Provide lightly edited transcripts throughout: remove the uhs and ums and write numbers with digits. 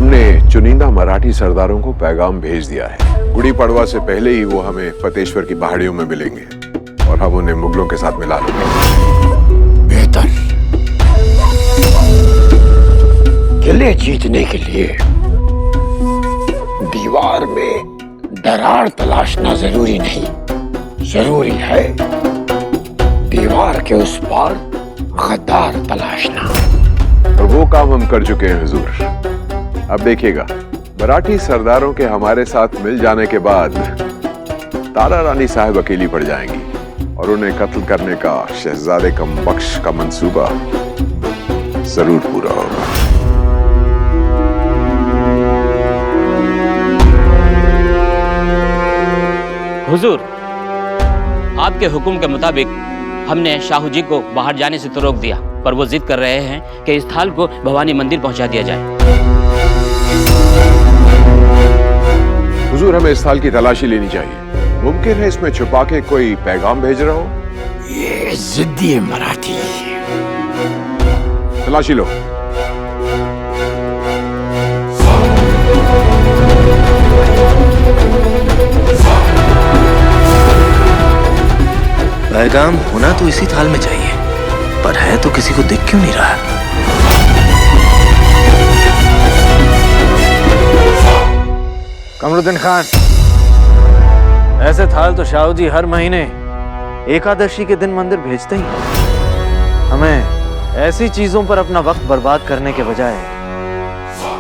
हमने चुनिंदा मराठी सरदारों को पैगाम भेज दिया है। गुड़ी पड़वा से पहले ही वो हमें फतेश्वर की पहाड़ियों में मिलेंगे और हम उन्हें मुगलों के साथ मिला लेंगे। बेहतर। किले जीतने के लिए दीवार में दरार तलाशना जरूरी नहीं, जरूरी है दीवार के उस पार गद्दार तलाशना। और वो काम हम कर चुके हैं हुजूर। अब देखिएगा, मराठी सरदारों के हमारे साथ मिल जाने के बाद तारा रानी साहब अकेली पड़ जाएंगी और उन्हें कत्ल करने का शहजादे कमबख्श का मंसूबा जरूर पूरा होगा। हुजूर, आपके हुक्म के मुताबिक हमने शाहू जी को बाहर जाने से तो रोक दिया, पर वो जिद कर रहे हैं कि इस थाल को भवानी मंदिर पहुंचा दिया जाए। हुजूर, हमें इस थाल की तलाशी लेनी चाहिए। मुमकिन है इसमें छुपा के कोई पैगाम भेज रहा हो। ये जिद्दी है मराठी। तलाशी लो। पैगाम होना तो इसी थाल में चाहिए, पर है तो किसी को दिख क्यों नहीं रहा? कमरुद्दीन खान, ऐसे थाल तो शाहू जी हर महीने एकादशी के दिन मंदिर भेजते ही। हमें ऐसी चीजों पर अपना वक्त बर्बाद करने के बजाय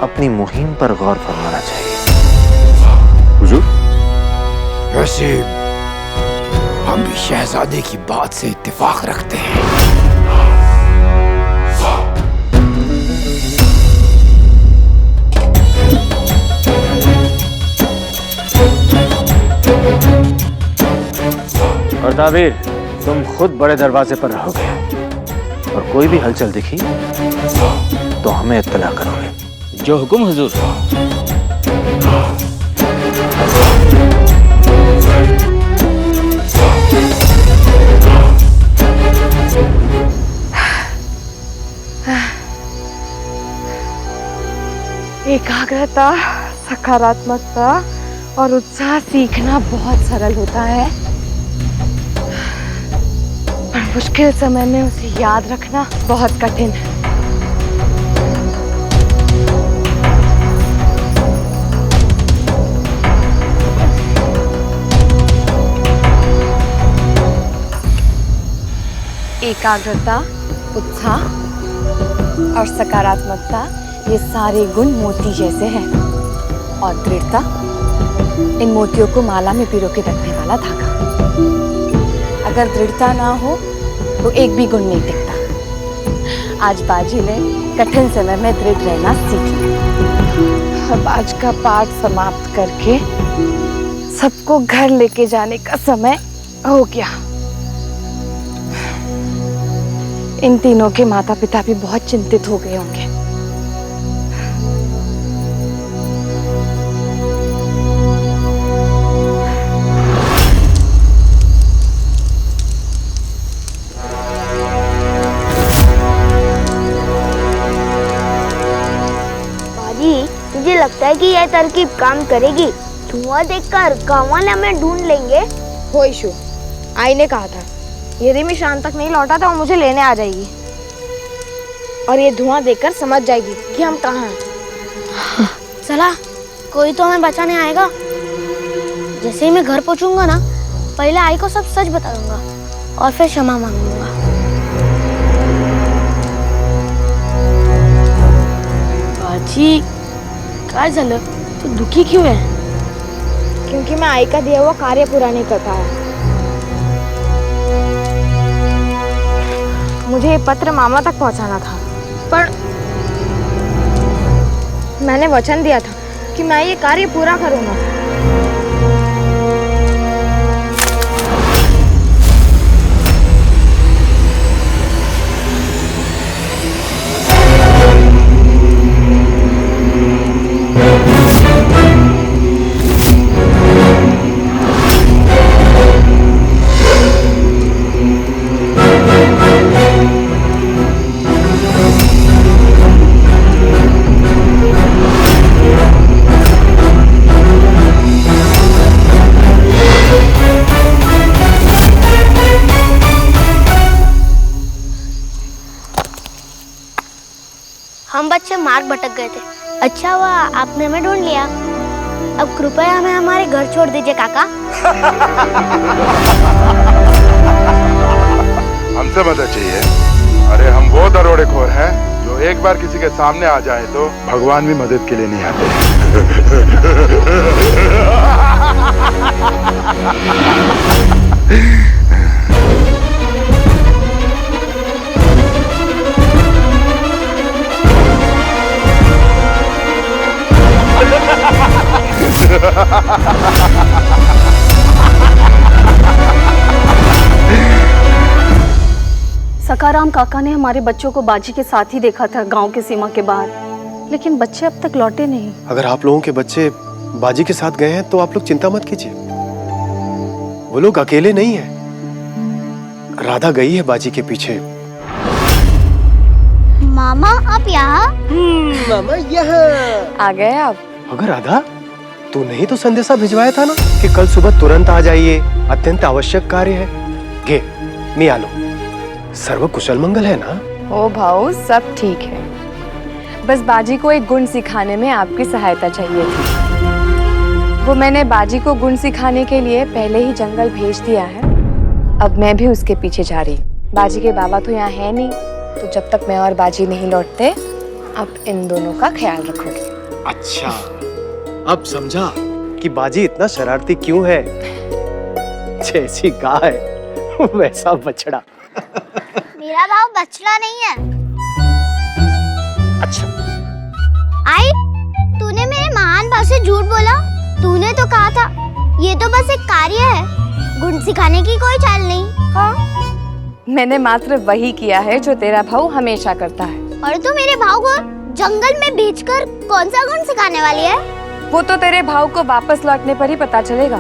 अपनी मुहिम पर गौर फरमाना चाहिए। हुजूर, वैसे हम भी शहजादे की बात से इत्तेफाक रखते हैं। और ताबीर, तुम खुद बड़े दरवाजे पर रहोगे और कोई भी हलचल दिखी तो हमें इत्तला करोगे। जो हुक्म हुजूर। एकाग्रता, सकारात्मकता और उत्साह सीखना बहुत सरल होता है, पर मुश्किल समय में उसे याद रखना बहुत कठिन है। एकाग्रता, उत्साह और सकारात्मकता, ये सारे गुण मोती जैसे हैं, और दृढ़ता इन मोतियों को माला में पिरो के रखने वाला धागा। अगर दृढ़ता ना हो तो एक भी गुण नहीं टिकता। आज बाजी ने कठिन समय में दृढ़ रहना सीख लिया। अब आज का पाठ समाप्त करके सबको घर लेके जाने का समय हो गया। इन तीनों के माता पिता भी बहुत चिंतित हो गए होंगे। मुझे लगता है कि यह तरकीब काम करेगी। धुआं देखकर गाँव वाले हमें ढूंढ लेंगे। हो इशू, आई ने कहा था यदि मैं शाम तक नहीं लौटा तो वो मुझे लेने आ जाएगी और ये धुआं देखकर समझ जाएगी कि हम कहाँ हैं। चला, कोई तो हमें बचाने आएगा। जैसे ही मैं घर पहुंचूंगा ना, पहले आई को सब सच बता दूंगा और फिर क्षमा मांग लूंगा। बाजी, काय झालं? तू दुखी क्यों है? क्योंकि मैं आई का दिया हुआ कार्य पूरा नहीं कर पाया। मुझे ये पत्र मामा तक पहुंचाना था, पर मैंने वचन दिया था कि मैं ये कार्य पूरा करूंगा। से मार्ग भटक गए थे। अच्छा हुआ आपने हमें ढूंढ लिया। अब कृपया हमें हमारे घर छोड़ दीजिए काका। हमसे मदद चाहिए? अरे हम वो दरोडेखोर हैं जो एक बार किसी के सामने आ जाए तो भगवान भी मदद के लिए नहीं आते। सकाराम काका ने हमारे बच्चों को बाजी के साथ ही देखा था गांव के सीमा के बाहर, लेकिन बच्चे अब तक लौटे नहीं। अगर आप लोगों के बच्चे बाजी के साथ गए हैं तो आप लोग चिंता मत कीजिए, वो लोग अकेले नहीं हैं। राधा गई है बाजी के पीछे। मामा आप यहाँ? मामा यहाँ आ गए आप? अगर राधा तूने ही तो संदेशा भिजवाया था ना कि कल सुबह तुरंत आ जाइए, अत्यंत आवश्यक कार्य है। गे मैं आलो, सर्व कुशल मंगल है ना? ओ भाऊ सब ठीक है, बस बाजी को एक गुण सिखाने में आपकी सहायता चाहिए थी। वो मैंने बाजी को गुण सिखाने के लिए पहले ही जंगल भेज दिया है, अब मैं भी उसके पीछे जा रही। बाजी के बाबा तो यहाँ है नहीं, तो जब तक मैं और बाजी नहीं लौटते अब इन दोनों का ख्याल रखोगे। अच्छा, अब समझा कि बाजी इतना शरारती क्यों है। जैसी गाय वैसा बछड़ा। मेरा भाव बछड़ा नहीं है। अच्छा, आई तूने मेरे महान भाव से झूठ बोला। तूने तो कहा था ये तो बस एक कार्य है, गुण सिखाने की कोई चाल नहीं। हाँ, मैंने मात्र वही किया है जो तेरा भाऊ हमेशा करता है। और तू मेरे भाव को जंगल में भेजकर कौन सा गुण सिखाने वाली है? वो तो तेरे भाव को वापस लौटने पर ही पता चलेगा,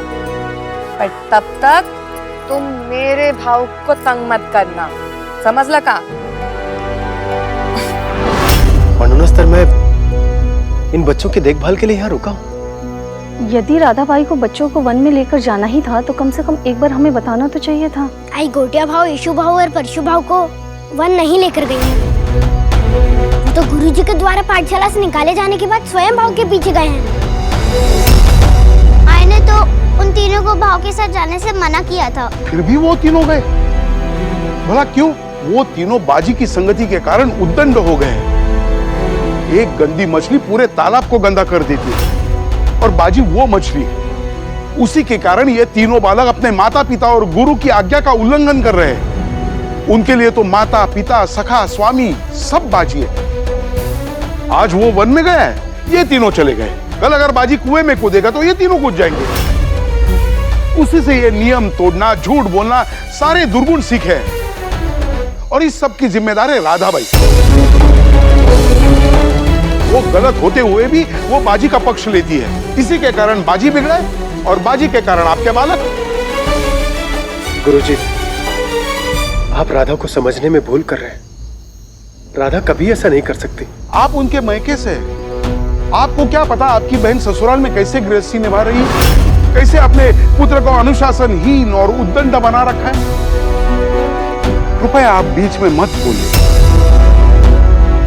पर तब तक तुम मेरे भाव को तंग मत करना, समझ लगा? मनोनस्तर मैं इन बच्चों की देखभाल के लिए यहाँ रुका हूँ। यदि राधाबाई को बच्चों को वन में लेकर जाना ही था तो कम से कम एक बार हमें बताना तो चाहिए था। आई गोटिया भाव, यशु भाव और परशु भाव को वन नहीं लेकर गई है। वो तो गुरुजी के द्वारा पाठशाला से निकाले जाने के बाद स्वयं भाव के पीछे गए हैं। आई ने तो उन तीनों को भाव के साथ जाने से मना किया था। फिर भी वो तीनों गए। भला क्यों? वो तीनों बाजी की संगति के कारण उद्दंड हो गए। एक गंदी मछली पूरे तालाब को गंदा कर देती है और बाजी वो मछली है। उसी के कारण ये तीनों बालक अपने माता पिता और गुरु की आज्ञा का उल्लंघन कर रहे हैं। उनके लिए तो माता पिता सखा स्वामी सब बाजी है। आज वो वन में गया है, ये तीनों चले गए। कल अगर बाजी कुएं में कूदेगा तो ये तीनों कूद जाएंगे। उसी से ये नियम तोड़ना, झूठ बोलना सारे दुर्गुण सीखे हैं। और इस सब की जिम्मेदार है राधाबाई। वो गलत होते हुए भी वो बाजी का पक्ष लेती है। इसी के कारण बाजी बिगड़ा और बाजी के कारण आपके बालक। गुरुजी, आप राधा को समझने में भूल कर रहे हैं। राधा कभी ऐसा नहीं कर सकती। आप उनके मैके से, आपको क्या पता आपकी बहन ससुराल में कैसे गृहस्थी निभा रही है, कैसे अपने पुत्र को अनुशासनहीन और उद्दंड बना रखा है। कृपया आप बीच में मत बोलिए।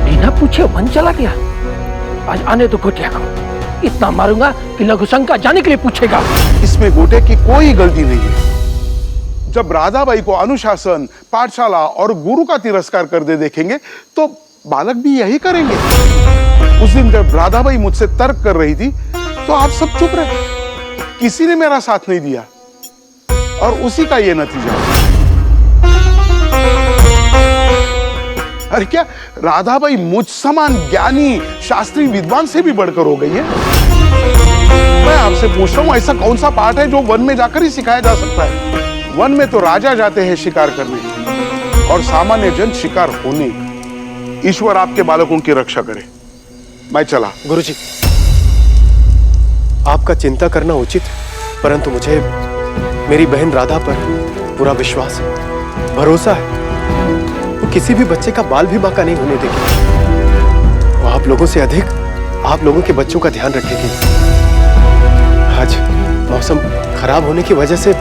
बिना पूछे वन चला गया। आज आने तो गोटिया को इतना मारूंगा कि लघु शंका जाने के लिए पूछेगा। इसमें गोटे की कोई गलती नहीं है। जब राधाबाई को अनुशासन, पाठशाला और गुरु का तिरस्कार कर दे देखेंगे तो बालक भी यही करेंगे। उस दिन जब राधाबाई मुझसे तर्क कर रही थी तो आप सब चुप रहे, किसी ने मेरा साथ नहीं दिया और उसी का ये नतीजा। अरे क्या राधाबाई मुझ समान ज्ञानी शास्त्री विद्वान से भी बढ़कर हो गई है? मैं आपसे पूछ रहा हूं, ऐसा कौन सा पाठ है जो वन में जाकर ही सिखाया जा सकता है? वन में तो राजा जाते हैं शिकार करने और सामान्य जन शिकार होने। ईश्वर आपके बालकों की रक्षा करे। मैं चला। गुरुजी, आपका चिंता करना उचित है, परंतु मुझे मेरी बहन राधा पर पूरा विश्वास है, भरोसा है। वो किसी भी बच्चे का बाल भी बांका नहीं होने देगी। वो आप लोगों से अधिक आप लोगों के बच्चों का ध्यान रखेगी। आज मौसम खराब होने की वजह से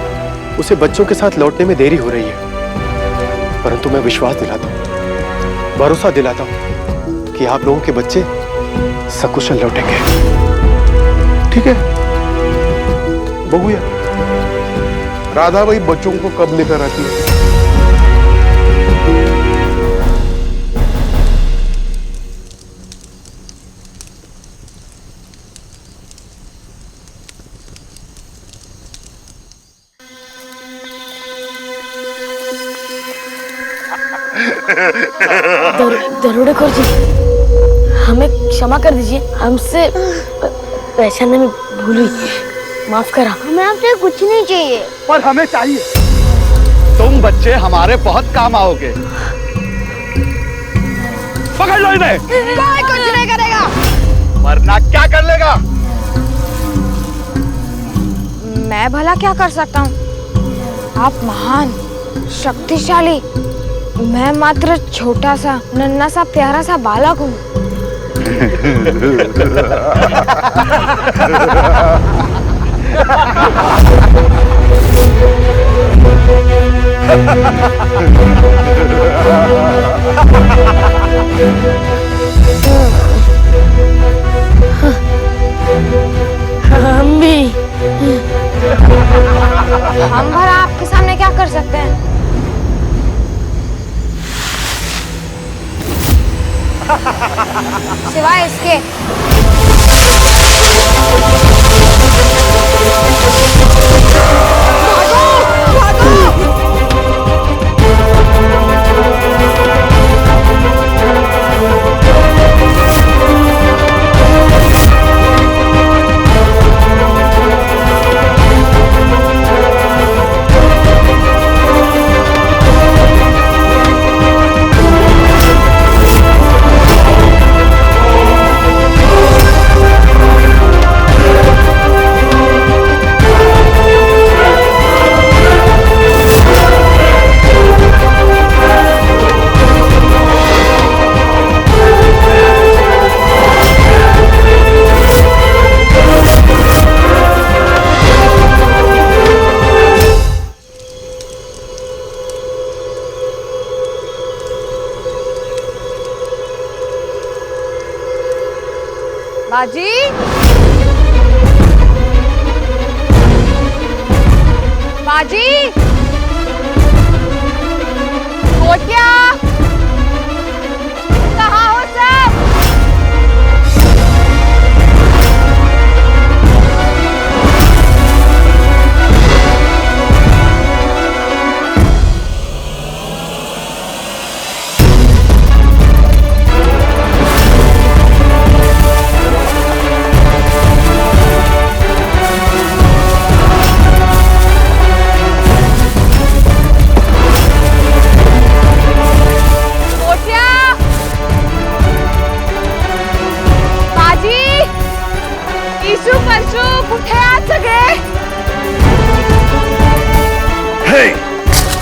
उसे बच्चों के साथ लौटने में देरी हो रही है, परंतु मैं विश्वास दिलाता हूँ, भरोसा दिलाता हूँ कि आप लोगों के बच्चे सकुशल लौटेंगे। ठीक है, बबूया, राधा भाई बच्चों को कब लेकर आती है? दरोडेखोर जी, हमें क्षमा कर दीजिए, हमसे पहचानने में भूल हुई, माफ करा। हमें आपसे कुछ नहीं चाहिए, पर हमें चाहिए। तुम बच्चे हमारे बहुत काम आओगे। पकड़ लो इन्हें। कोई कुछ नहीं करेगा। वरना क्या कर लेगा? मैं भला क्या कर सकता हूँ? आप महान, शक्तिशाली, मैं मात्र छोटा सा, नन्हा सा, प्यारा सा बालक हूँ। हम भी। हम भला आपके सामने क्या कर सकते हैं? सिवाय इसके बाजी, बाजी, कोटिया, कहाँ हो सब?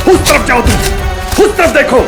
उस तरफ जाओ तुम, उस तरफ देखो।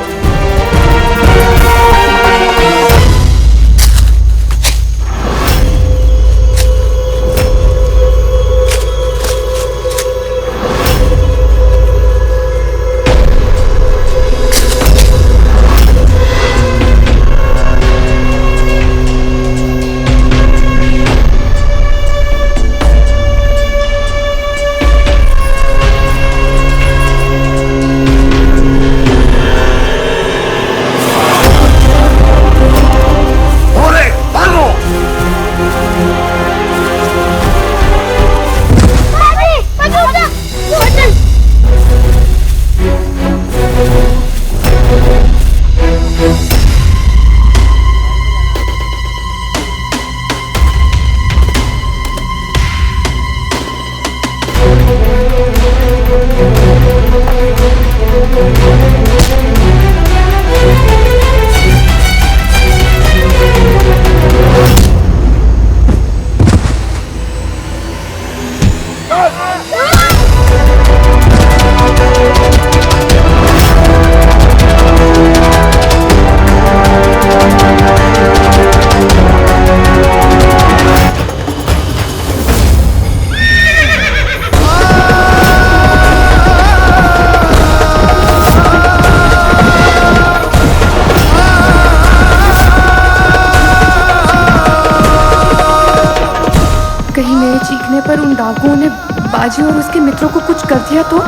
होने पर उन डाकुओं ने बाजी और उसके मित्रों को कुछ कर दिया तो?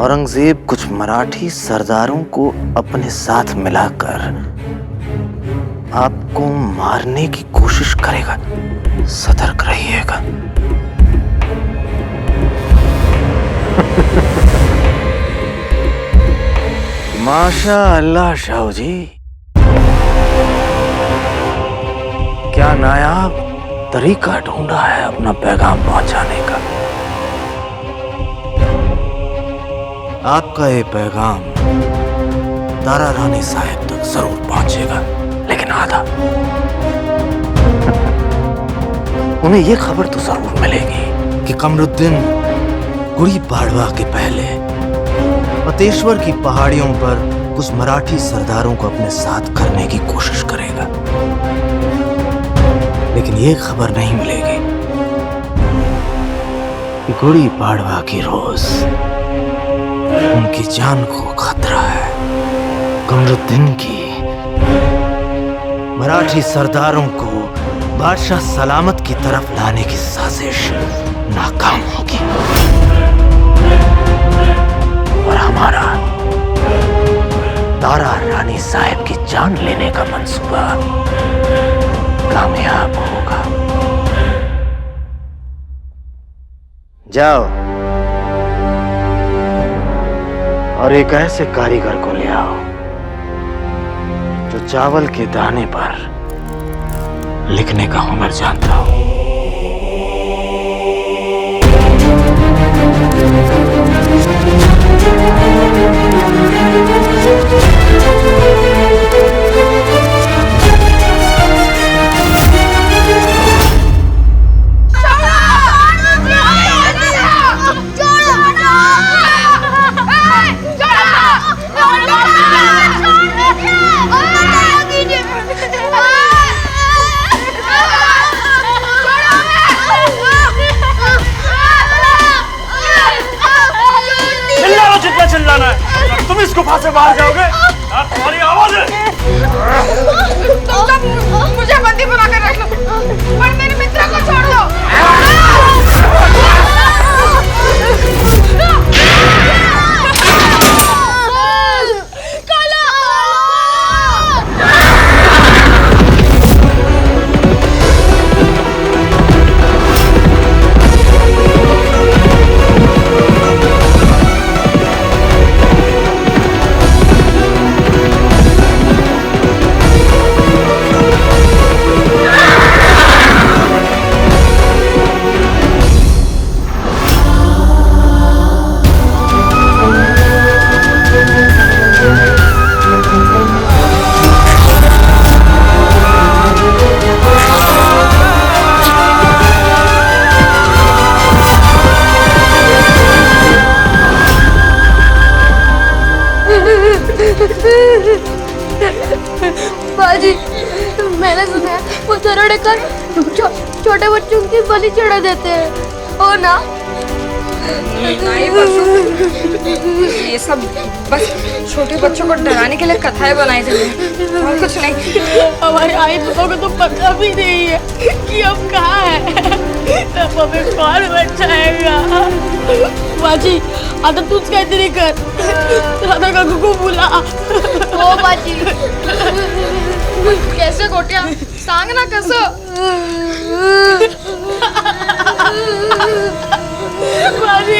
औरंगजेब कुछ मराठी सरदारों को अपने साथ मिलाकर आपको मारने की कोशिश करेगा। सतर्क रहिएगा। माशाअल्लाह शाहू जी, क्या नायाब तरीका ढूंढा है अपना पैगाम पहुंचाने का। आपका ये पैगाम तारा रानी साहब तक जरूर पहुंचेगा, लेकिन आधा। उन्हें ये खबर तो जरूर मिलेगी कि कमरुद्दीन गुड़ी पाड़वा के पहले पतेश्वर की पहाड़ियों पर कुछ मराठी सरदारों को अपने साथ करने की कोशिश करेगा, लेकिन ये खबर नहीं मिलेगी कि गुड़ी पाड़वा की रोज उनकी जान को खतरा है। कमरुद्दीन की मराठी सरदारों को बादशाह सलामत की तरफ लाने की साजिश नाकाम होगी और हमारा तारा रानी साहब की जान लेने का मंसूबा कामयाब होगा। जाओ और एक ऐसे कारीगर को ले आओ जो चावल के दाने पर लिखने का हुनर जानता हो। चिल्लाना है, तुम इस गुफा से बाहर जाओगे, तुम्हारी आवाज है। तुम सब मुझे बंदी बनाकर रख लो, पर मेरे मित्र को छोड़ दो। झगड़े कर छोटे बच्चों की बलि चढ़ा देते हैं हो ना? नहीं ये सब बस छोटे बच्चों को डराने के लिए कथाएं बनाई जाती हैं और कुछ नहीं। हमारी आई लोगों को तो पता भी नहीं है कि हम कहाँ हैं, तब हमें कौन बचाएगा? बाजी आता तूच काहीतरी कर, राधा काकू को बुला। हो बाजी कैसे गोट्या सांग ना कसं? बाजी